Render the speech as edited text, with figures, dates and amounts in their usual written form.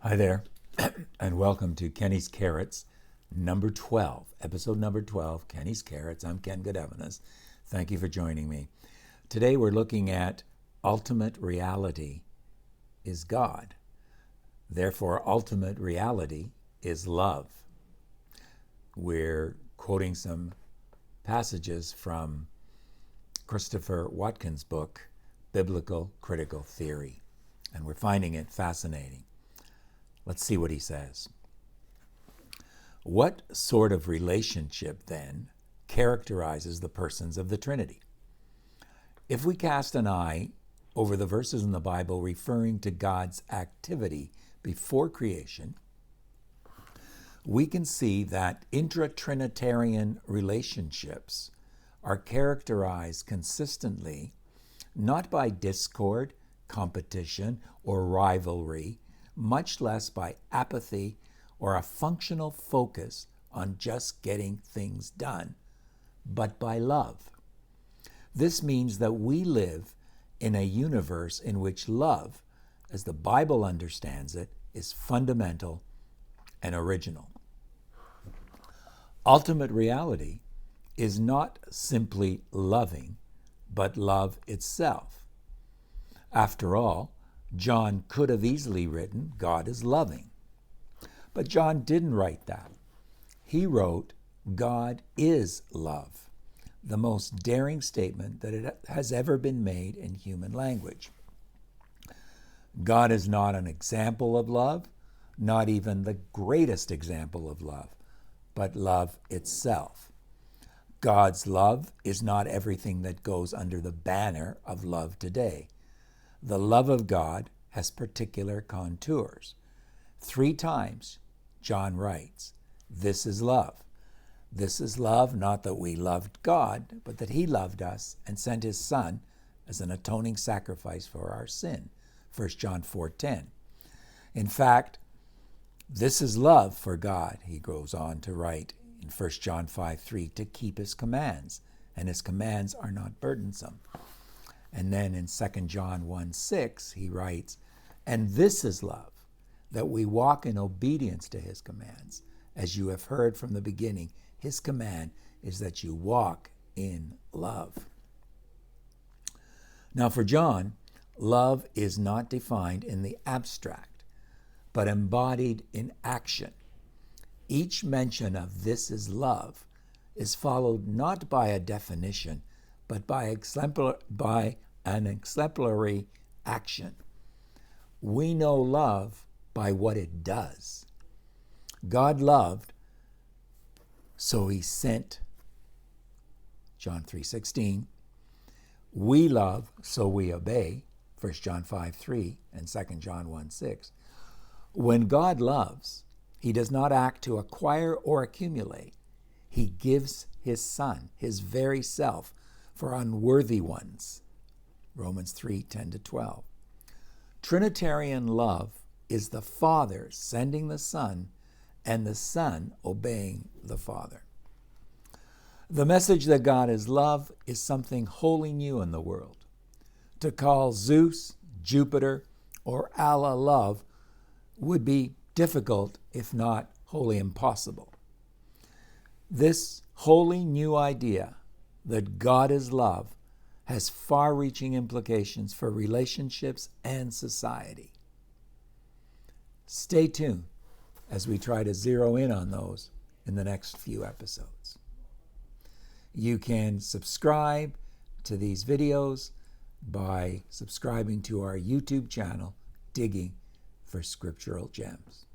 Hi there, and welcome to Kenny's Carrots, number 12, episode number 12, Kenny's Carrots. I'm Ken Godevanas. Thank you for joining me. Today we're looking at ultimate reality is God. Therefore, ultimate reality is love. We're quoting some passages from Christopher Watkins' book, Biblical Critical Theory, and we're finding it fascinating. Let's see what he says. What sort of relationship, then, characterizes the persons of the Trinity? If we cast an eye over the verses in the Bible referring to God's activity before creation, we can see that intra-Trinitarian relationships are characterized consistently not by discord, competition, or rivalry, much less by apathy or a functional focus on just getting things done, but by love. This means that we live in a universe in which love, as the Bible understands it, is fundamental and original. Ultimate reality is not simply loving, but love itself. After all, John could have easily written, God is loving. But John didn't write that. He wrote, God is love, the most daring statement that it has ever been made in human language. God is not an example of love, not even the greatest example of love, but love itself. God's love is not everything that goes under the banner of love today. The love of God has particular contours. 3 times, John writes, this is love. This is love, not that we loved God, but that he loved us and sent his Son as an atoning sacrifice for our sin. 1 John 4:10. In fact, this is love for God, he goes on to write in 1 John 5:3, to keep his commands, and his commands are not burdensome. And then in 2 John 1:6, he writes, and this is love, that we walk in obedience to his commands. As you have heard from the beginning, his command is that you walk in love. Now for John, love is not defined in the abstract, but embodied in action. Each mention of this is love is followed not by a definition, but by an exemplary action. We know love by what it does. God loved, so he sent, John 3:16. We love, so we obey, 1 John 5:3 and 2 John 1:6. When God loves, he does not act to acquire or accumulate. He gives his Son, his very self, for unworthy ones. Romans 3:10-12. Trinitarian love is the Father sending the Son and the Son obeying the Father. The message that God is love is something wholly new in the world. To call Zeus, Jupiter, or Allah love would be difficult, if not wholly impossible. This wholly new idea that God is love has far-reaching implications for relationships and society. Stay tuned as we try to zero in on those in the next few episodes. You can subscribe to these videos by subscribing to our YouTube channel, Digging for Scriptural Gems.